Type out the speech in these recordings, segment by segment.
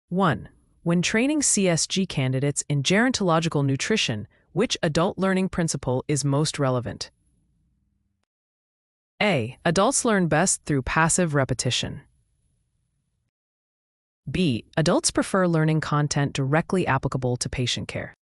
1. When training CSG candidates in gerontological nutrition, which adult learning principle is most relevant? A. Adults learn best through passive repetition. B. Adults prefer learning content directly applicable to patient care.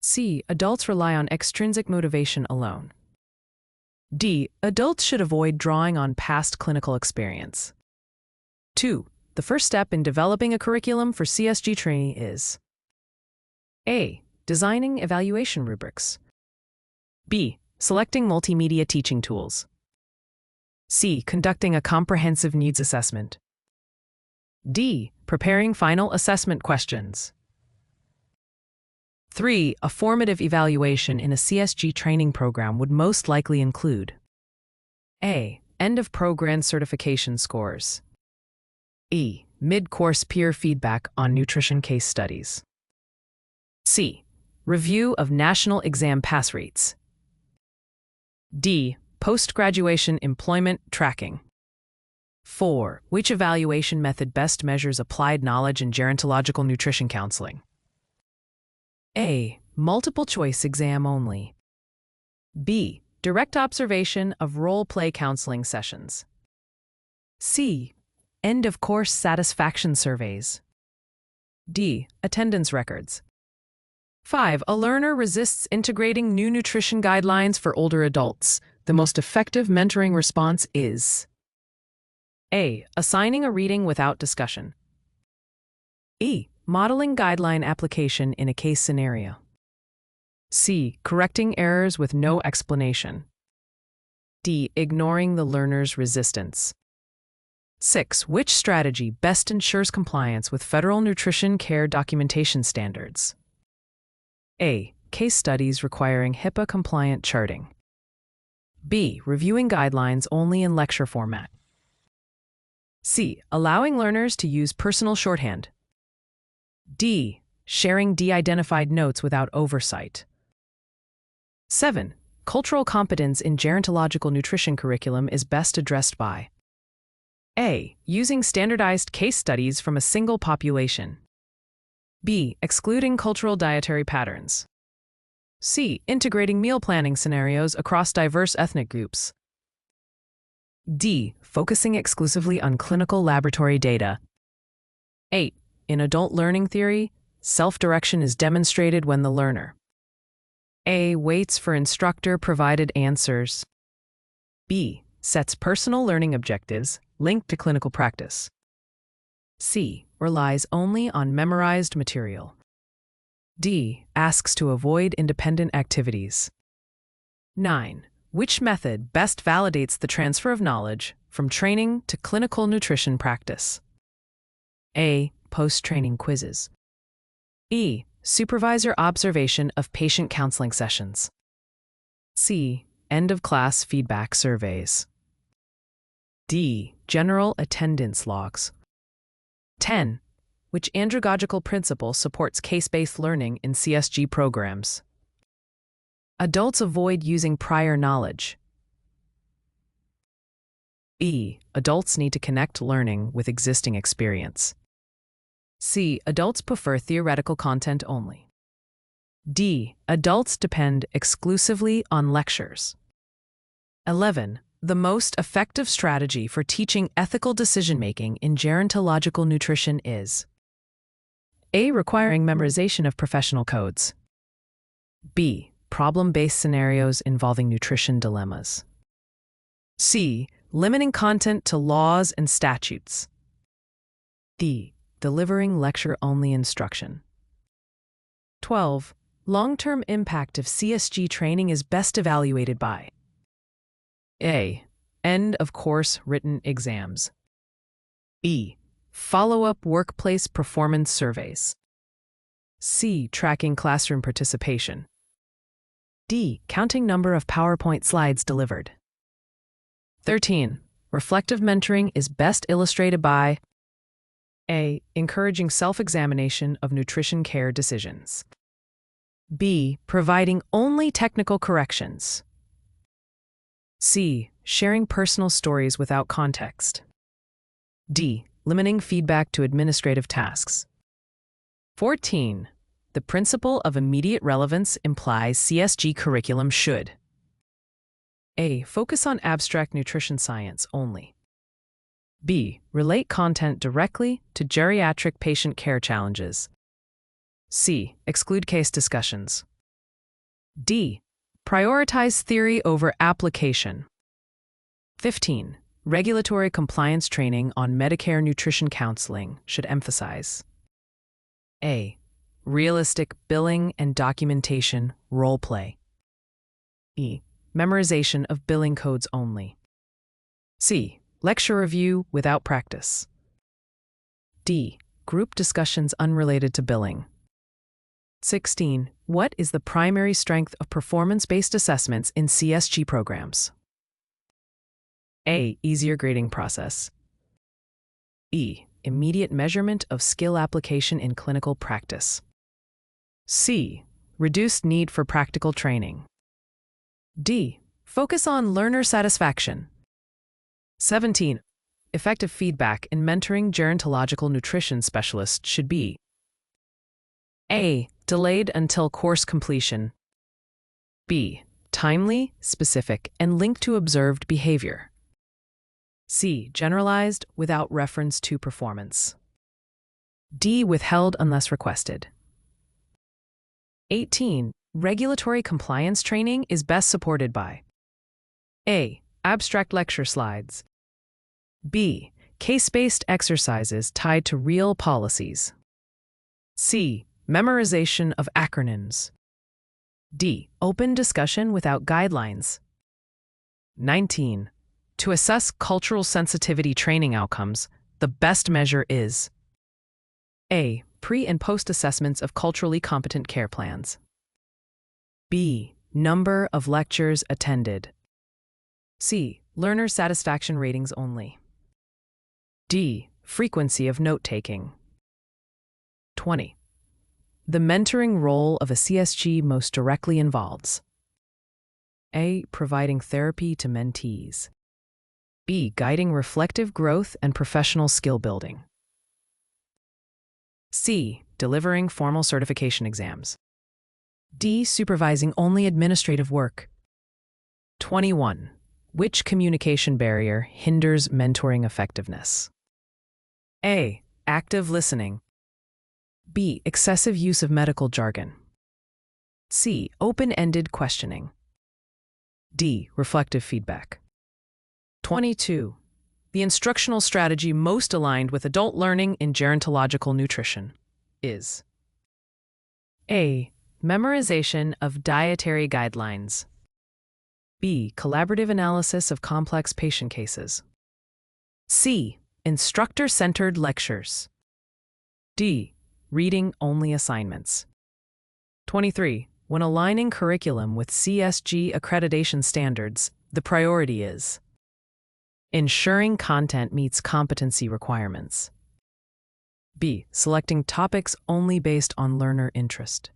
C. Adults rely on extrinsic motivation alone. D. Adults should avoid drawing on past clinical experience. 2. The first step in developing a curriculum for CSG training is A. Designing evaluation rubrics. B. Selecting multimedia teaching tools. C. Conducting a comprehensive needs assessment. D. Preparing final assessment questions. 3. A formative evaluation in a CSG training program would most likely include A. End-of-program certification scores. E. Mid-course peer feedback on nutrition case studies. C. Review of national exam pass rates. D. Post-graduation employment tracking. 4. Which evaluation method best measures applied knowledge in gerontological nutrition counseling? A. Multiple choice exam only. B. Direct observation of role-play counseling sessions. C. End-of-course satisfaction surveys. D. Attendance records. 5. A learner resists integrating new nutrition guidelines for older adults. The most effective mentoring response is A. Assigning a reading without discussion. E. Modeling guideline application in a case scenario. C. Correcting errors with no explanation. D. Ignoring the learner's resistance. 6. Which strategy best ensures compliance with federal nutrition care documentation standards? A. Case studies requiring HIPAA-compliant charting. B. Reviewing guidelines only in lecture format. C. Allowing learners to use personal shorthand. D. Sharing de-identified notes without oversight. 7. Cultural competence in gerontological nutrition curriculum is best addressed by A. Using standardized case studies from a single population. B. Excluding cultural dietary patterns. C. Integrating meal planning scenarios across diverse ethnic groups. D. Focusing exclusively on clinical laboratory data. 8. In adult learning theory, self-direction is demonstrated when the learner A. Waits for instructor-provided answers. B. Sets personal learning objectives linked to clinical practice. C. Relies only on memorized material. D. Asks to avoid independent activities. 9. Which method best validates the transfer of knowledge from training to clinical nutrition practice? A. Post-training quizzes. E. Supervisor observation of patient counseling sessions. C. End-of-class feedback surveys. D. General attendance logs. 10. Which andragogical principle supports case-based learning in CSG programs? Adults avoid using prior knowledge. B. Adults need to connect learning with existing experience. C. Adults prefer theoretical content only. D. Adults depend exclusively on lectures. 11. The most effective strategy for teaching ethical decision-making in gerontological nutrition is A. Requiring memorization of professional codes. B. Problem-based scenarios involving nutrition dilemmas. C. Limiting content to laws and statutes. D. Delivering lecture-only instruction. 12. Long-term impact of CSG training is best evaluated by A. End-of-course written exams. B. Follow-up workplace performance surveys. C. Tracking classroom participation. D. Counting number of PowerPoint slides delivered. 13. Reflective mentoring is best illustrated by A. Encouraging self-examination of nutrition care decisions. B. Providing only technical corrections. C. Sharing personal stories without context. D. Limiting feedback to administrative tasks. 14. The principle of immediate relevance implies CSG curriculum should A. Focus on abstract nutrition science only. B. Relate content directly to geriatric patient care challenges. C. Exclude case discussions. D. Prioritize theory over application. 15. Regulatory compliance training on Medicare nutrition counseling should emphasize A. Realistic billing and documentation role play. E. Memorization of billing codes only. C. Lecture review without practice. D. Group discussions unrelated to billing. 16. What is the primary strength of performance-based assessments in CSG programs? A. Easier grading process. E. Immediate measurement of skill application in clinical practice. C. Reduced need for practical training. D. Focus on learner satisfaction. 17. Effective feedback in mentoring gerontological nutrition specialists should be A. Delayed until course completion. B. Timely, specific, and linked to observed behavior. C. Generalized without reference to performance. D. Withheld unless requested. 18. Regulatory compliance training is best supported by A. Abstract lecture slides. B. Case-based exercises tied to real policies. C. Memorization of acronyms. D. Open discussion without guidelines. 19. To assess cultural sensitivity training outcomes, the best measure is A. Pre- and post-assessments of culturally competent care plans. B. Number of lectures attended. C. Learner satisfaction ratings only. D. Frequency of note-taking. 20. The mentoring role of a CSG most directly involves A. Providing therapy to mentees. B. Guiding reflective growth and professional skill building. C. Delivering formal certification exams. D. Supervising only administrative work. 21. Which communication barrier hinders mentoring effectiveness? A. Active listening. B. Excessive use of medical jargon. C. Open-ended questioning. D. Reflective feedback. 22. The instructional strategy most aligned with adult learning in gerontological nutrition is A. Memorization of dietary guidelines. B. Collaborative analysis of complex patient cases. C. Instructor-centered lectures. D. Reading-only assignments. 23. When aligning curriculum with CSG accreditation standards, the priority is ensuring content meets competency requirements. B. Selecting topics only based on learner interest.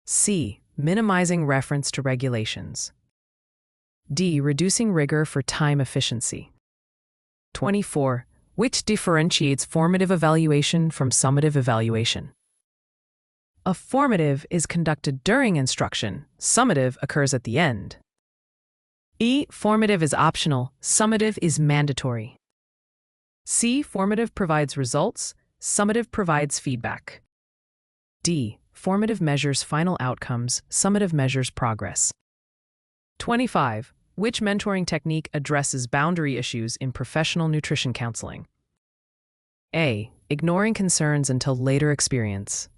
C. Minimizing reference to regulations. D. Reducing rigor for time efficiency. 24. Which differentiates formative evaluation from summative evaluation? A formative is conducted during instruction. Summative occurs at the end. E. Formative is optional. Summative is mandatory. C. Formative provides results. Summative provides feedback. D. Formative measures final outcomes. Summative measures progress. 25. Which mentoring technique addresses boundary issues in professional nutrition counseling? A. Ignoring concerns until later experience.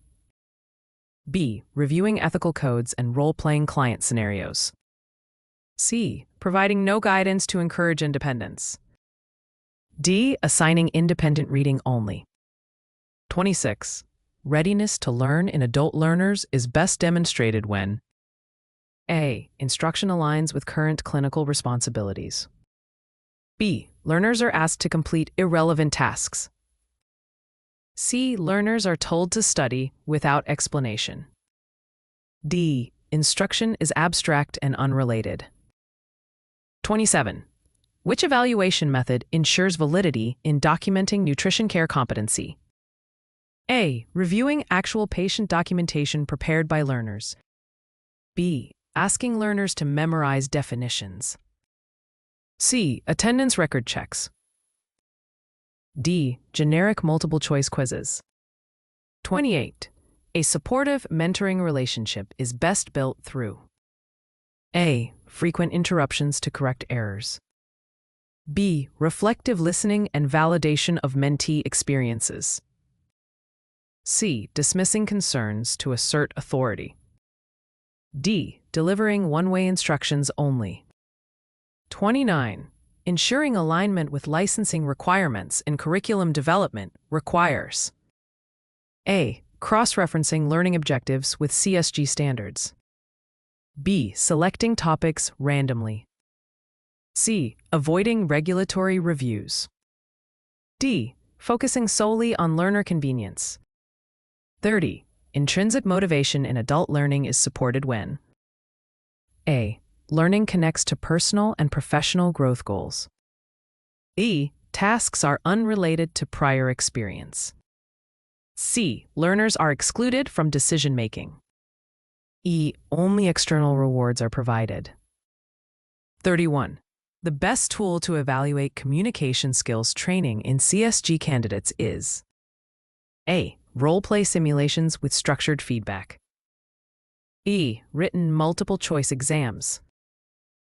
B. Reviewing ethical codes and role-playing client scenarios. C. Providing no guidance to encourage independence. D. Assigning independent reading only. 26. Readiness to learn in adult learners is best demonstrated when A. Instruction aligns with current clinical responsibilities. B. Learners are asked to complete irrelevant tasks. C. Learners are told to study without explanation. D. Instruction is abstract and unrelated. 27. Which evaluation method ensures validity in documenting nutrition care competency? A. Reviewing actual patient documentation prepared by learners. B. Asking learners to memorize definitions. C. Attendance record checks. D. Generic multiple-choice quizzes. 28. A supportive mentoring relationship is best built through A. Frequent interruptions to correct errors. B. Reflective listening and validation of mentee experiences. C. Dismissing concerns to assert authority. D. Delivering one-way instructions only. 29. Ensuring alignment with licensing requirements in curriculum development requires A. Cross-referencing learning objectives with CSG standards. B. Selecting topics randomly. C. Avoiding regulatory reviews. D. Focusing solely on learner convenience. 30. Intrinsic motivation in adult learning is supported when A. Learning connects to personal and professional growth goals. B. Tasks are unrelated to prior experience. C. Learners are excluded from decision-making. E. Only external rewards are provided. 31. The best tool to evaluate communication skills training in CSG candidates is A. Role-play simulations with structured feedback. E. Written multiple-choice exams.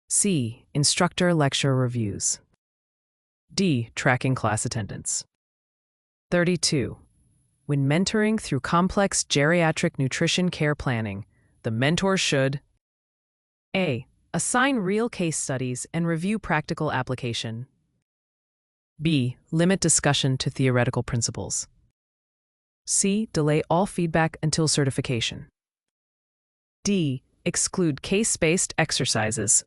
C. Instructor lecture reviews. D. Tracking class attendance. 32. When mentoring through complex geriatric nutrition care planning, the mentor should A. Assign real case studies and review practical application. B. Limit discussion to theoretical principles. C. Delay all feedback until certification. D. Exclude case-based exercises